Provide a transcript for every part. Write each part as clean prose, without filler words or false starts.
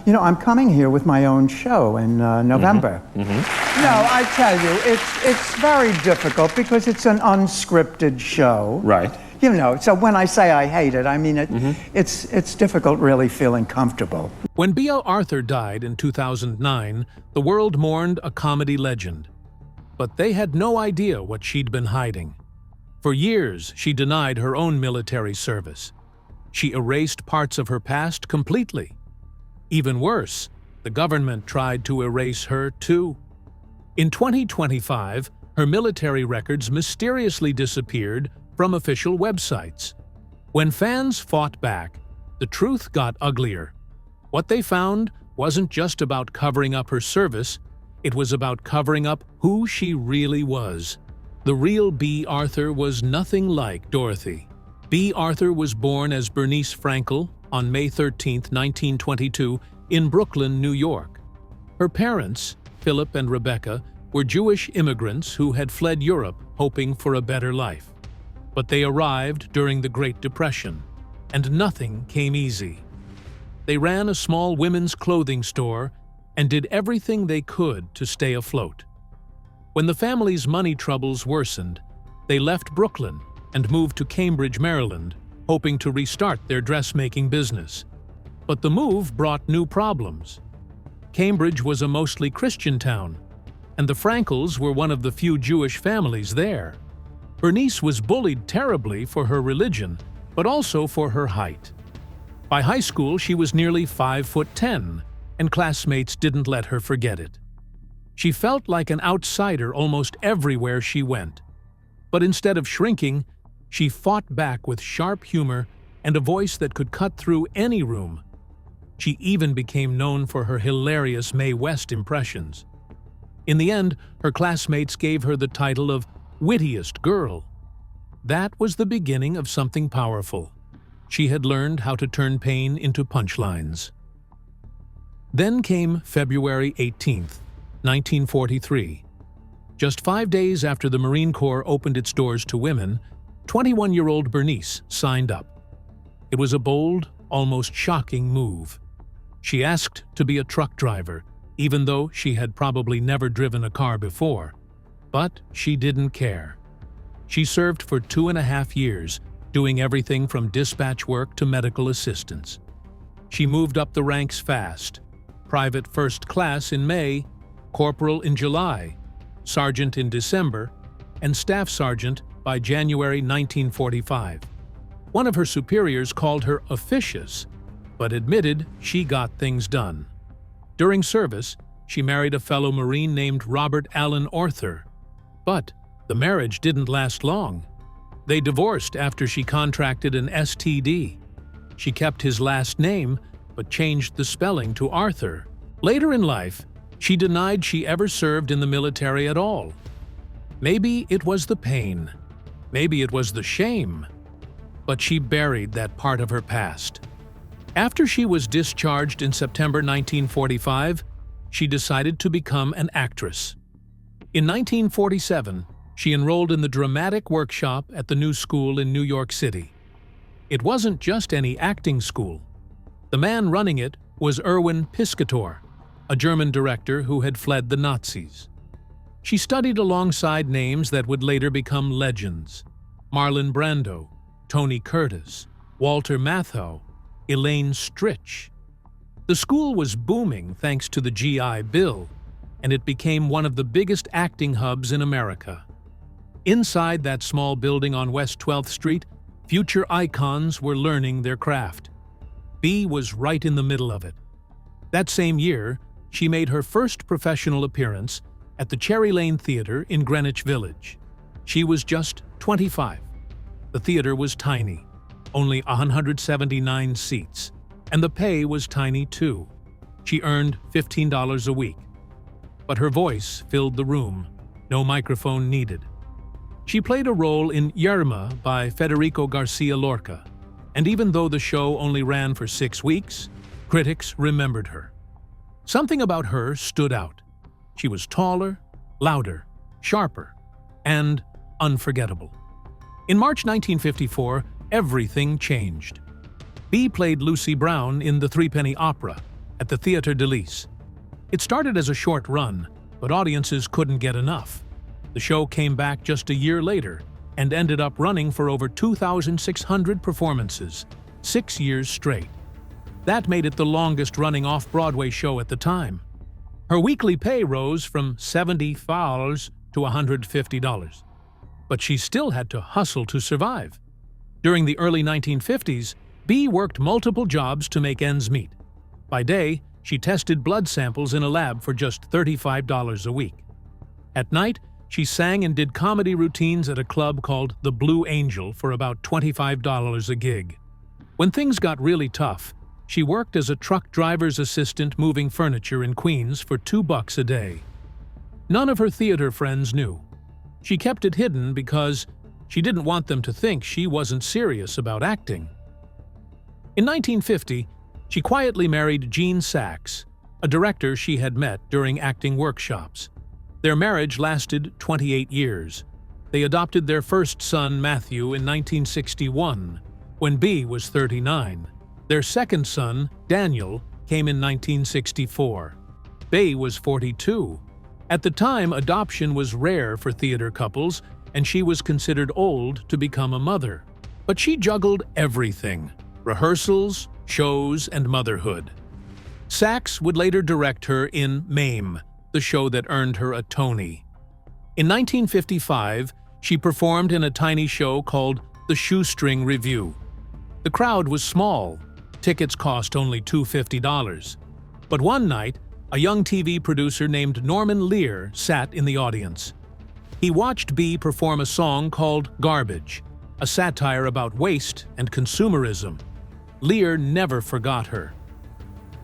You know, I'm coming here with my own show in November. No, I tell you, it's very difficult because it's an unscripted show. Right. You know, so when I say I hate it, I mean it's difficult really feeling comfortable. When Bea Arthur died in 2009, the world mourned a comedy legend. But they had no idea what she'd been hiding. For years, she denied her own military service. She erased parts of her past completely. Even worse, the government tried to erase her too. In 2025, her military records mysteriously disappeared from official websites. When fans fought back, the truth got uglier. What they found wasn't just about covering up her service, it was about covering up who she really was. The real Bea Arthur was nothing like Dorothy. Bea Arthur was born as Bernice Frankel on May 13, 1922, in Brooklyn, New York. Her parents, Philip and Rebecca, were Jewish immigrants who had fled Europe hoping for a better life. But they arrived during the Great Depression, and nothing came easy. They ran a small women's clothing store and did everything they could to stay afloat. When the family's money troubles worsened, they left Brooklyn and moved to Cambridge, Maryland, hoping to restart their dressmaking business. But the move brought new problems. Cambridge was a mostly Christian town, and the Frankels were one of the few Jewish families there. Bernice was bullied terribly for her religion, but also for her height. By high school, she was nearly 5'10", and classmates didn't let her forget it. She felt like an outsider almost everywhere she went. But instead of shrinking, she fought back with sharp humor and a voice that could cut through any room. She even became known for her hilarious Mae West impressions. In the end, her classmates gave her the title of wittiest girl. That was the beginning of something powerful. She had learned how to turn pain into punchlines. Then came February 18th, 1943. Just 5 days after the Marine Corps opened its doors to women, 21-year-old Bernice signed up. It was a bold, almost shocking move. She asked to be a truck driver, even though she had probably never driven a car before. But she didn't care. She served for 2.5 years, doing everything from dispatch work to medical assistance. She moved up the ranks fast. Private first class in May, corporal in July, sergeant in December, and staff sergeant by January 1945. One of her superiors called her officious, but admitted she got things done. During service, she married a fellow Marine named Robert Allen Arthur. But the marriage didn't last long. They divorced after she contracted an STD. She kept his last name, but changed the spelling to Arthur. Later in life, she denied she ever served in the military at all. Maybe it was the pain. Maybe it was the shame. But she buried that part of her past. After she was discharged in September 1945, she decided to become an actress. In 1947, she enrolled in the dramatic workshop at the New School in New York City. It wasn't just any acting school. The man running it was Erwin Piscator, a German director who had fled the Nazis. She studied alongside names that would later become legends: Marlon Brando, Tony Curtis, Walter Matthau, Elaine Stritch. The school was booming thanks to the GI Bill, and it became one of the biggest acting hubs in America. Inside that small building on West 12th Street, future icons were learning their craft. Bea was right in the middle of it. That same year, she made her first professional appearance at the Cherry Lane Theatre in Greenwich Village. She was just 25. The theater was tiny, only 179 seats, and the pay was tiny too. She earned $15 a week. But her voice filled the room, no microphone needed. She played a role in Yerma by Federico Garcia Lorca, and even though the show only ran for 6 weeks, critics remembered her. Something about her stood out. She was taller, louder, sharper, and unforgettable. In March 1954, everything changed. Bea played Lucy Brown in The Threepenny Opera, at the Théâtre de Lys. It started as a short run, but audiences couldn't get enough. The show came back just a year later and ended up running for over 2,600 performances, 6 years straight. That made it the longest-running off-Broadway show at the time. Her weekly pay rose from $70 to $150. But she still had to hustle to survive. During the early 1950s, Bea worked multiple jobs to make ends meet. By day, she tested blood samples in a lab for just $35 a week. At night, she sang and did comedy routines at a club called the Blue Angel for about $25 a gig. When things got really tough, she worked as a truck driver's assistant moving furniture in Queens for $2 a day. None of her theater friends knew. She kept it hidden because she didn't want them to think she wasn't serious about acting. In 1950, she quietly married Gene Saks, a director she had met during acting workshops. Their marriage lasted 28 years. They adopted their first son, Matthew, in 1961, when Bea was 39. Their second son, Daniel, came in 1964. Bea was 42. At the time, adoption was rare for theater couples, and she was considered old to become a mother. But she juggled everything: rehearsals, shows, and motherhood. Saks would later direct her in Mame, the show that earned her a Tony. In 1955, she performed in a tiny show called The Shoestring Revue. The crowd was small. Tickets cost only $250. But one night, a young TV producer named Norman Lear sat in the audience. He watched Bea perform a song called Garbage, a satire about waste and consumerism. Lear never forgot her.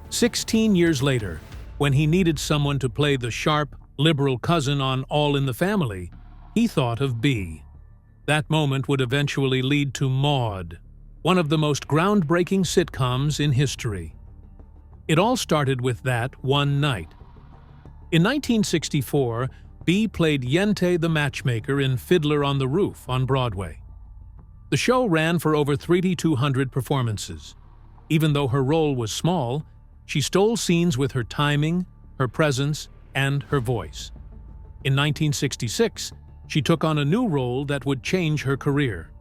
16 years later, when he needed someone to play the sharp, liberal cousin on All in the Family, he thought of Bea. That moment would eventually lead to Maude, one of the most groundbreaking sitcoms in history. It all started with that one night. In 1964, Bea played Yente the Matchmaker in Fiddler on the Roof on Broadway. The show ran for over 3,200 performances. Even though her role was small, she stole scenes with her timing, her presence, and her voice. In 1966, she took on a new role that would change her career.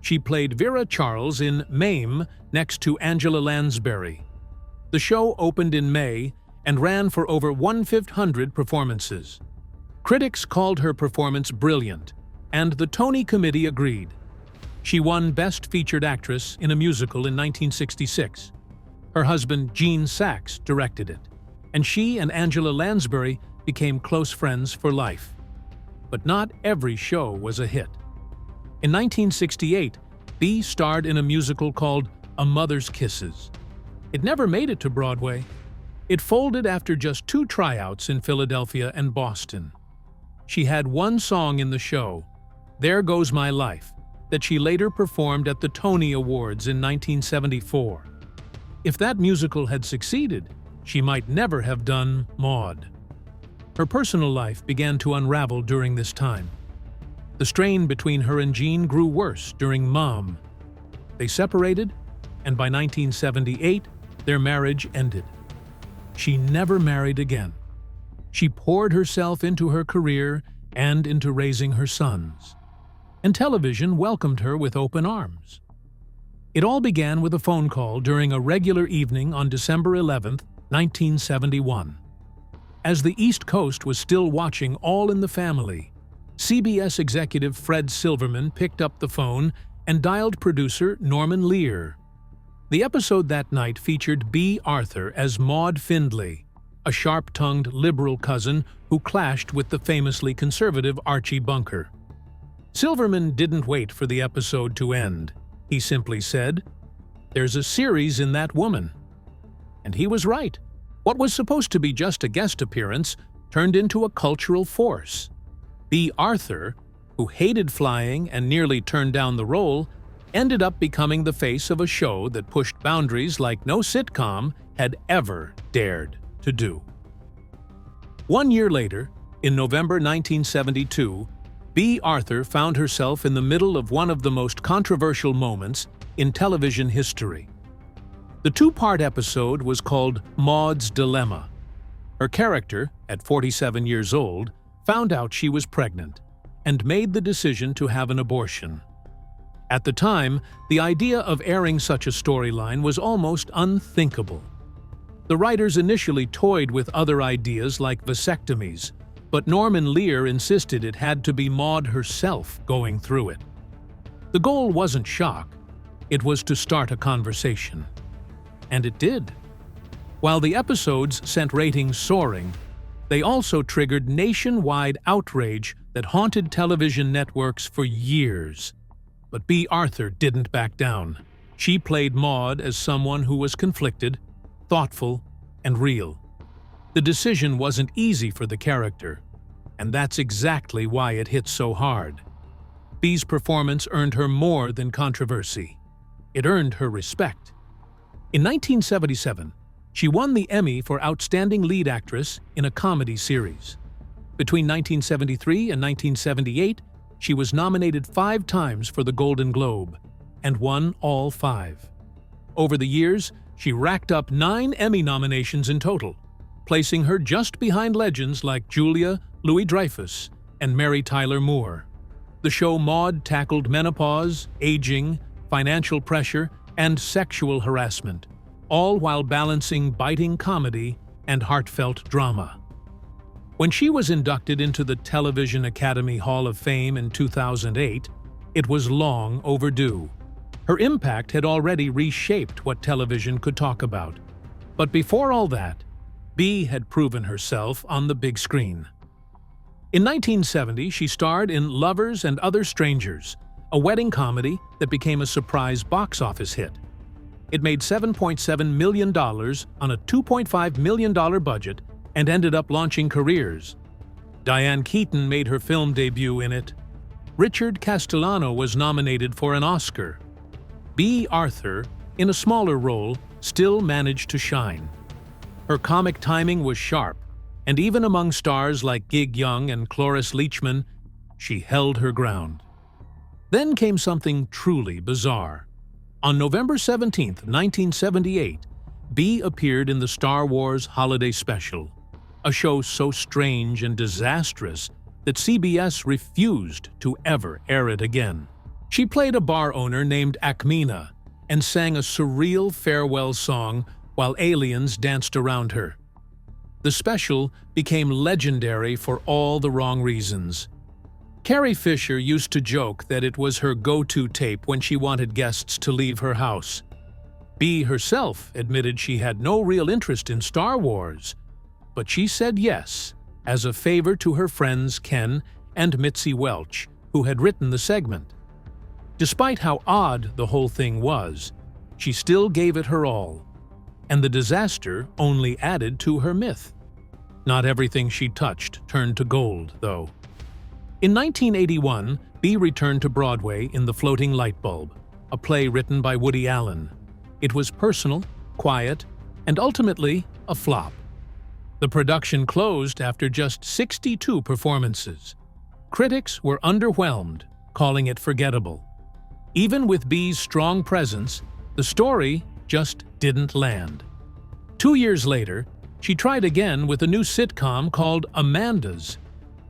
She played Vera Charles in Mame next to Angela Lansbury. The show opened in May and ran for over 1,500 performances. Critics called her performance brilliant, and the Tony Committee agreed. She won Best Featured Actress in a Musical in 1966. Her husband, Gene Saks, directed it, and she and Angela Lansbury became close friends for life. But not every show was a hit. In 1968, Bea starred in a musical called A Mother's Kisses. It never made it to Broadway. It folded after just 2 tryouts in Philadelphia and Boston. She had one song in the show, There Goes My Life, that she later performed at the Tony Awards in 1974. If that musical had succeeded, she might never have done Maude. Her personal life began to unravel during this time. The strain between her and Gene grew worse during Mom. They separated, and by 1978, their marriage ended. She never married again. She poured herself into her career and into raising her sons. And television welcomed her with open arms. It all began with a phone call during a regular evening on December 11, 1971. As the East Coast was still watching All in the Family, CBS executive Fred Silverman picked up the phone and dialed producer Norman Lear. The episode that night featured Bea Arthur as Maude Findlay, a sharp-tongued liberal cousin who clashed with the famously conservative Archie Bunker. Silverman didn't wait for the episode to end. He simply said, "There's a series in that woman." And he was right. What was supposed to be just a guest appearance turned into a cultural force. Bea Arthur, who hated flying and nearly turned down the role, ended up becoming the face of a show that pushed boundaries like no sitcom had ever dared to do. 1 year later, in November 1972, Bea Arthur found herself in the middle of one of the most controversial moments in television history. The two-part episode was called Maud's Dilemma. Her character, at 47 years old, found out she was pregnant and made the decision to have an abortion. At the time, the idea of airing such a storyline was almost unthinkable. The writers initially toyed with other ideas like vasectomies, but Norman Lear insisted it had to be Maud herself going through it. The goal wasn't shock, it was to start a conversation. And it did. While the episodes sent ratings soaring, they also triggered nationwide outrage that haunted television networks for years. But Bea Arthur didn't back down. She played Maud as someone who was conflicted, thoughtful, and real. The decision wasn't easy for the character, and that's exactly why it hit so hard. Bea's performance earned her more than controversy. It earned her respect. In 1977, she won the Emmy for Outstanding Lead Actress in a Comedy Series. Between 1973 and 1978, she was nominated 5 times for the Golden Globe and won all 5. Over the years, she racked up 9 Emmy nominations in total, placing her just behind legends like Julia Louis-Dreyfus and Mary Tyler Moore. The show Maud tackled menopause, aging, financial pressure, and sexual harassment, all while balancing biting comedy and heartfelt drama. When she was inducted into the Television Academy Hall of Fame in 2008, it was long overdue. Her impact had already reshaped what television could talk about. But before all that, Bea had proven herself on the big screen. In 1970, she starred in Lovers and Other Strangers, a wedding comedy that became a surprise box office hit. It made $7.7 million on a $2.5 million budget and ended up launching careers. Diane Keaton made her film debut in it. Richard Castellano was nominated for an Oscar. Bea Arthur, in a smaller role, still managed to shine. Her comic timing was sharp, and even among stars like Gig Young and Cloris Leachman, she held her ground. Then came something truly bizarre. On November 17, 1978, Bea appeared in the Star Wars Holiday Special, a show so strange and disastrous that CBS refused to ever air it again. She played a bar owner named Ackmena and sang a surreal farewell song while aliens danced around her. The special became legendary for all the wrong reasons. Carrie Fisher used to joke that it was her go-to tape when she wanted guests to leave her house. Bea herself admitted she had no real interest in Star Wars, but she said yes as a favor to her friends Ken and Mitzi Welch, who had written the segment. Despite how odd the whole thing was, she still gave it her all, and the disaster only added to her myth. Not everything she touched turned to gold, though. In 1981, Bea returned to Broadway in The Floating Light Bulb, a play written by Woody Allen. It was personal, quiet, and ultimately a flop. The production closed after just 62 performances. Critics were underwhelmed, calling it forgettable. Even with Bea's strong presence, the story just didn't land. 2 years later, she tried again with a new sitcom called Amanda's.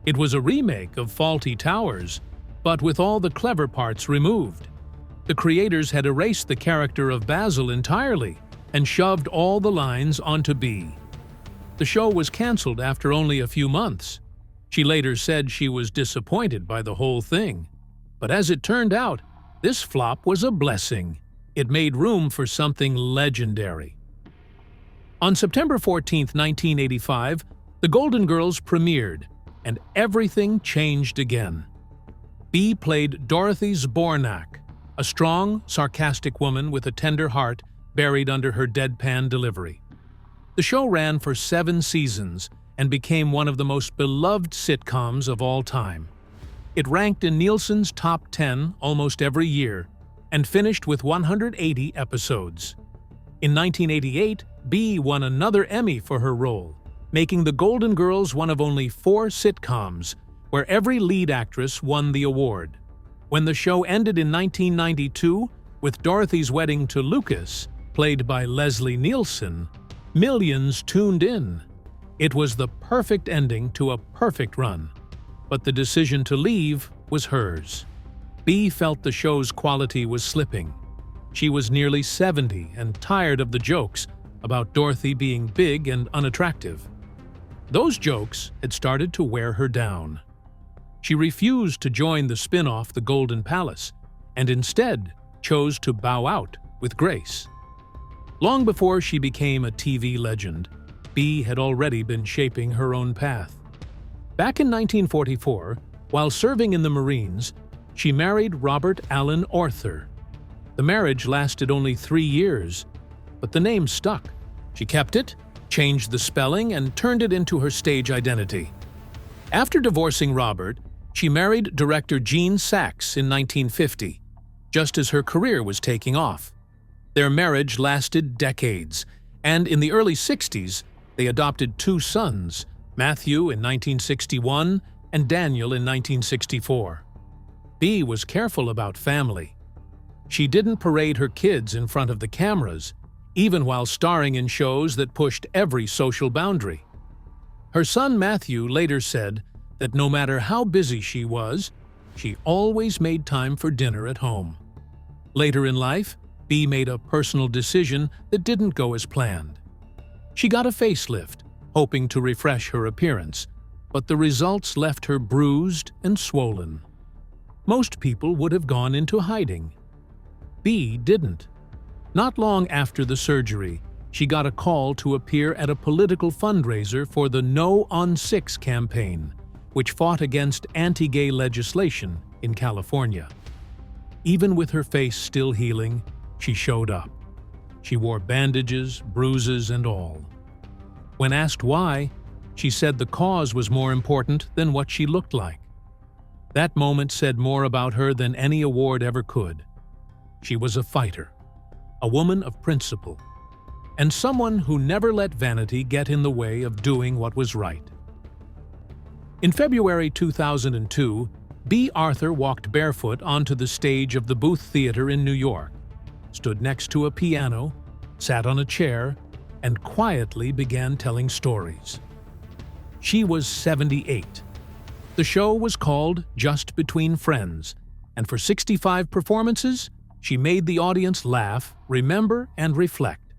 It was a remake of Fawlty Towers, but with all the clever parts removed. The creators had erased the character of Basil entirely and shoved all the lines onto Bea. The show was canceled after only a few months. She later said she was disappointed by the whole thing. But as it turned out, this flop was a blessing. It made room for something legendary. On September 14, 1985, The Golden Girls premiered, and everything changed again. Bea played Dorothy Zbornak, a strong, sarcastic woman with a tender heart buried under her deadpan delivery. The show ran for 7 seasons and became one of the most beloved sitcoms of all time. It ranked in Nielsen's top 10 almost every year and finished with 180 episodes. In 1988, Bea won another Emmy for her role, making The Golden Girls one of only 4 sitcoms where every lead actress won the award. When the show ended in 1992, with Dorothy's wedding to Lucas, played by Leslie Nielsen, millions tuned in. It was the perfect ending to a perfect run. But the decision to leave was hers. Bea felt the show's quality was slipping. She was nearly 70 and tired of the jokes about Dorothy being big and unattractive. Those jokes had started to wear her down. She refused to join the spin-off The Golden Palace, and instead chose to bow out with grace. Long before she became a TV legend, Bea had already been shaping her own path. Back in 1944, while serving in the Marines, she married Robert Allen Arthur. The marriage lasted only 3 years, but the name stuck. She kept it, changed the spelling, and turned it into her stage identity. After divorcing Robert, she married director Gene Saks in 1950, just as her career was taking off. Their marriage lasted decades, and in the early 60s, they adopted 2 sons, Matthew in 1961 and Daniel in 1964. Bea was careful about family. She didn't parade her kids in front of the cameras, even while starring in shows that pushed every social boundary. Her son Matthew later said that no matter how busy she was, she always made time for dinner at home. Later in life, Bea made a personal decision that didn't go as planned. She got a facelift, hoping to refresh her appearance, but the results left her bruised and swollen. Most people would have gone into hiding. Bea didn't. Not long after the surgery, she got a call to appear at a political fundraiser for the No on 6 campaign, which fought against anti-gay legislation in California. Even with her face still healing, she showed up. She wore bandages, bruises, and all. When asked why, she said the cause was more important than what she looked like. That moment said more about her than any award ever could. She was a fighter, a woman of principle, and someone who never let vanity get in the way of doing what was right. In February 2002, Bea Arthur walked barefoot onto the stage of the Booth Theater in New York, stood next to a piano, sat on a chair, and quietly began telling stories. She was 78. The show was called Just Between Friends, and for 65 performances, she made the audience laugh, remember, and reflect.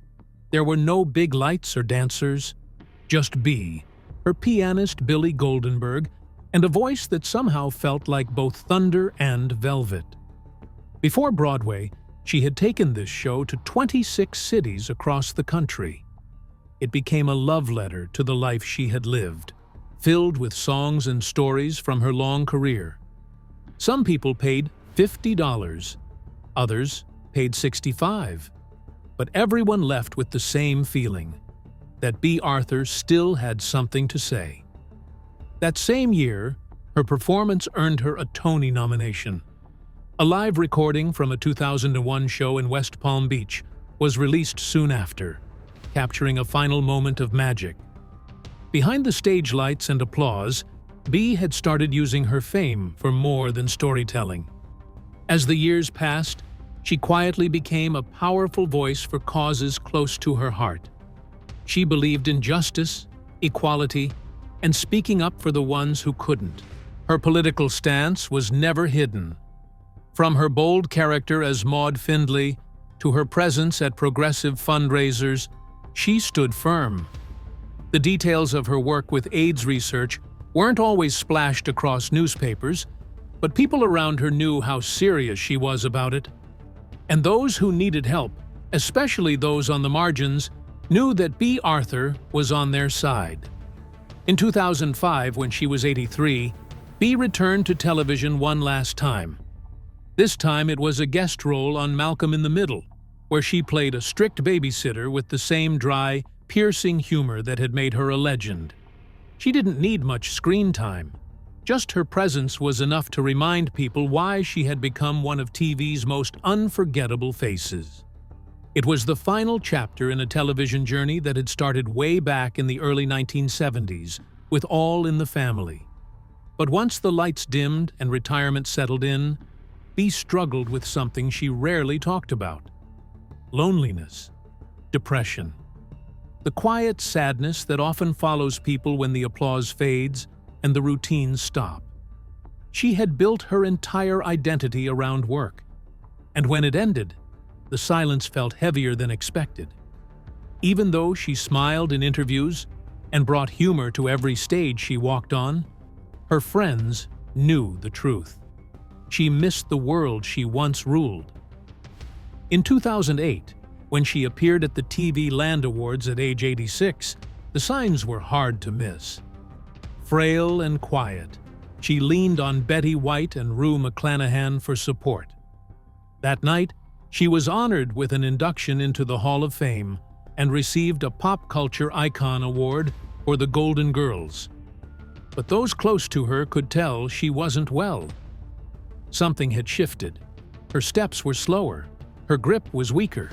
There were no big lights or dancers, just Bea, her pianist Billy Goldenberg, and a voice that somehow felt like both thunder and velvet. Before Broadway, she had taken this show to 26 cities across the country. It became a love letter to the life she had lived, filled with songs and stories from her long career. Some people paid $50, others paid $65, but everyone left with the same feeling, that Bea Arthur still had something to say. That same year, her performance earned her a Tony nomination. A live recording from a 2001 show in West Palm Beach was released soon after, capturing a final moment of magic. Behind the stage lights and applause, Bea had started using her fame for more than storytelling. As the years passed, she quietly became a powerful voice for causes close to her heart. She believed in justice, equality, and speaking up for the ones who couldn't. Her political stance was never hidden. From her bold character as Maud Findlay to her presence at progressive fundraisers, she stood firm. The details of her work with AIDS research weren't always splashed across newspapers, but people around her knew how serious she was about it. And those who needed help, especially those on the margins, knew that Bea Arthur was on their side. In 2005, when she was 83, Bea returned to television one last time. This time it was a guest role on Malcolm in the Middle, where she played a strict babysitter with the same dry, piercing humor that had made her a legend. She didn't need much screen time. Just her presence was enough to remind people why she had become one of TV's most unforgettable faces. It was the final chapter in a television journey that had started way back in the early 1970s, with All in the Family. But once the lights dimmed and retirement settled in, Bea struggled with something she rarely talked about: loneliness. depression. The quiet sadness that often follows people when the applause fades and the routines stop. She had built her entire identity around work, and when it ended, the silence felt heavier than expected. Even though she smiled in interviews and brought humor to every stage she walked on, her friends knew the truth. She missed the world she once ruled. In 2008, when she appeared at the TV Land Awards at age 86, the signs were hard to miss. Frail and quiet, she leaned on Betty White and Rue McClanahan for support. That night, she was honored with an induction into the Hall of Fame and received a Pop Culture Icon Award for the Golden Girls. But those close to her could tell she wasn't well. Something had shifted. Her steps were slower. Her grip was weaker.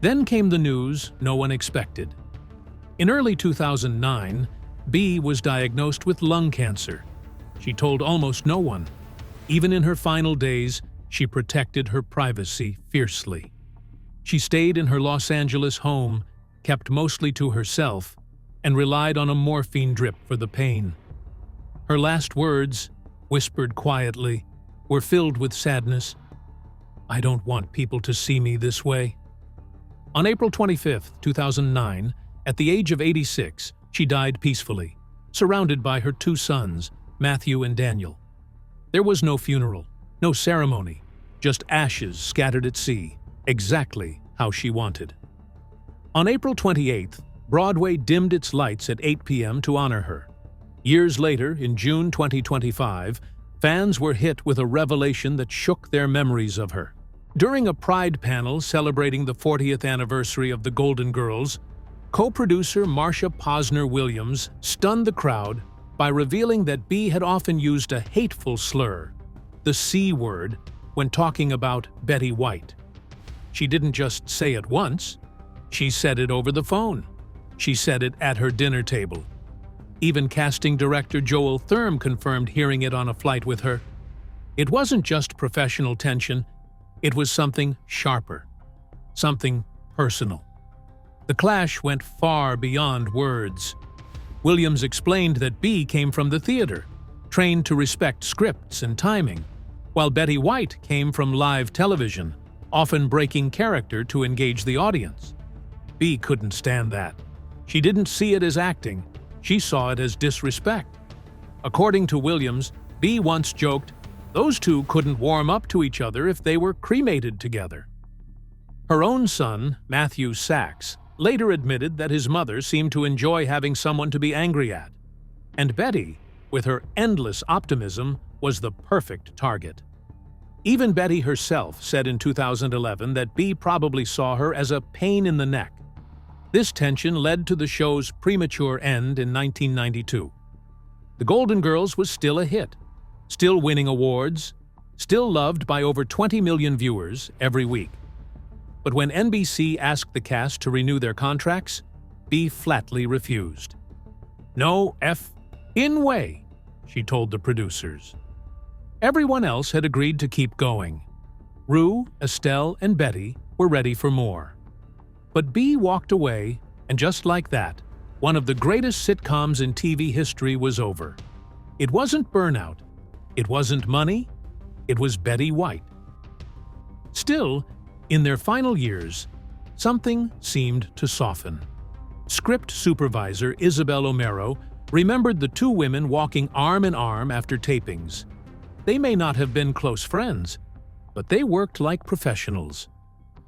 Then came the news no one expected. In early 2009, Bea was diagnosed with lung cancer. She told almost no one. Even in her final days, she protected her privacy fiercely. She stayed in her Los Angeles home, kept mostly to herself, and relied on a morphine drip for the pain. Her last words, whispered quietly, were filled with sadness. "I don't want people to see me this way." On April 25, 2009, at the age of 86, she died peacefully, surrounded by her two sons, Matthew and Daniel. There was no funeral, no ceremony, just ashes scattered at sea, exactly how she wanted. On April 28th, Broadway dimmed its lights at 8 p.m. to honor her. Years later, in June 2025, fans were hit with a revelation that shook their memories of her. During a Pride panel celebrating the 40th anniversary of the Golden Girls, co-producer Marsha Posner Williams stunned the crowd by revealing that Bea had often used a hateful slur, the C word, when talking about Betty White. She didn't just say it once, she said it over the phone. She said it at her dinner table. Even casting director Joel Thurm confirmed hearing it on a flight with her. It wasn't just professional tension, it was something sharper, something personal. The clash went far beyond words. Williams explained that Bea came from the theater, trained to respect scripts and timing, while Betty White came from live television, often breaking character to engage the audience. Bea couldn't stand that. She didn't see it as acting, she saw it as disrespect. According to Williams, Bea once joked, those two couldn't warm up to each other if they were cremated together. Her own son, Matthew Sachs, later admitted that his mother seemed to enjoy having someone to be angry at. And Betty, with her endless optimism, was the perfect target. Even Betty herself said in 2011 that Bea probably saw her as a pain in the neck. This tension led to the show's premature end in 1992. The Golden Girls was still a hit, still winning awards, still loved by over 20 million viewers every week. But when NBC asked the cast to renew their contracts, Bea flatly refused. "No in way," she told the producers. Everyone else had agreed to keep going. Rue, Estelle, and Betty were ready for more. But Bea walked away, and just like that, one of the greatest sitcoms in TV history was over. It wasn't burnout, it wasn't money, it was Betty White. Still, in their final years, something seemed to soften. Script supervisor Isabel O'Mero remembered the two women walking arm in arm after tapings. They may not have been close friends, but they worked like professionals.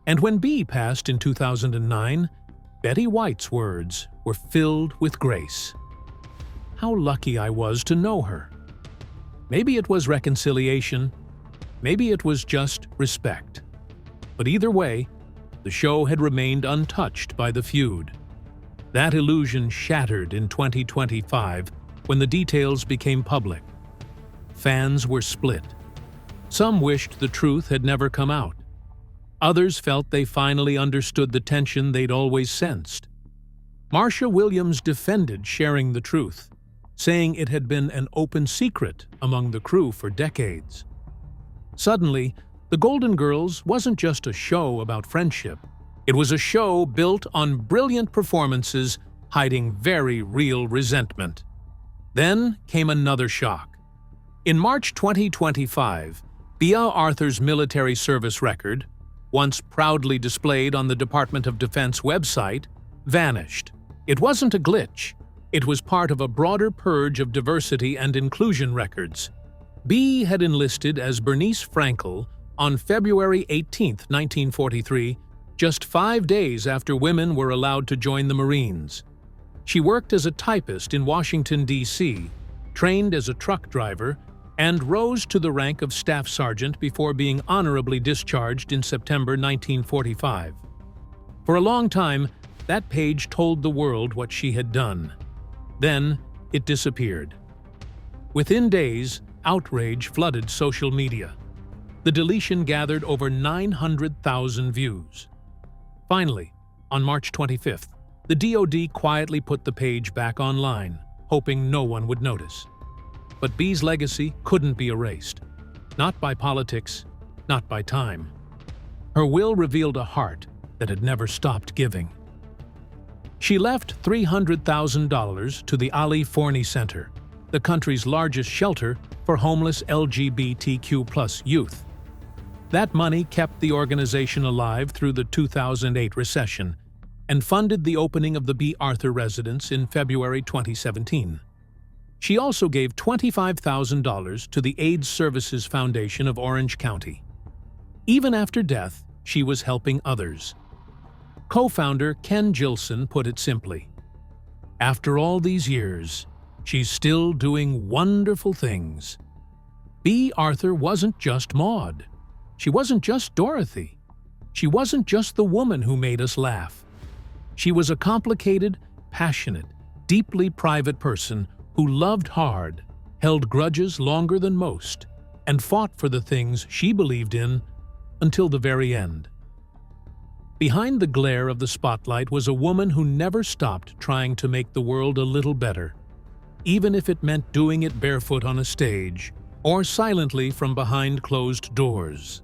And when Bea passed in 2009, Betty White's words were filled with grace. "How lucky I was to know her." Maybe it was reconciliation, maybe it was just respect. But either way, the show had remained untouched by the feud. That illusion shattered in 2025 when the details became public. Fans were split. Some wished the truth had never come out. Others felt they finally understood the tension they'd always sensed. Marsha Williams defended sharing the truth, saying it had been an open secret among the crew for decades. Suddenly, The Golden Girls wasn't just a show about friendship. It was a show built on brilliant performances hiding very real resentment. Then came another shock. In March 2025, Bea Arthur's military service record, once proudly displayed on the Department of Defense website, vanished. It wasn't a glitch. It was part of a broader purge of diversity and inclusion records. Bea had enlisted as Bernice Frankel on February 18, 1943, just 5 days after women were allowed to join the Marines. She worked as a typist in Washington, D.C., trained as a truck driver, and rose to the rank of staff sergeant before being honorably discharged in September 1945. For a long time, that page told the world what she had done. Then, it disappeared. Within days, outrage flooded social media. The deletion gathered over 900,000 views. Finally, on March 25th, the DoD quietly put the page back online, hoping no one would notice. But Bea's legacy couldn't be erased. Not by politics, not by time. Her will revealed a heart that had never stopped giving. She left $300,000 to the Ali Forney Center, the country's largest shelter for homeless LGBTQ+ youth. That money kept the organization alive through the 2008 recession and funded the opening of the Bea Arthur residence in February 2017. She also gave $25,000 to the AIDS Services Foundation of Orange County. Even after death, she was helping others. Co-founder Ken Gilson put it simply, "After all these years, she's still doing wonderful things." Bea Arthur wasn't just Maude. She wasn't just Dorothy. She wasn't just the woman who made us laugh. She was a complicated, passionate, deeply private person who loved hard, held grudges longer than most, and fought for the things she believed in until the very end. Behind the glare of the spotlight was a woman who never stopped trying to make the world a little better, even if it meant doing it barefoot on a stage or silently from behind closed doors.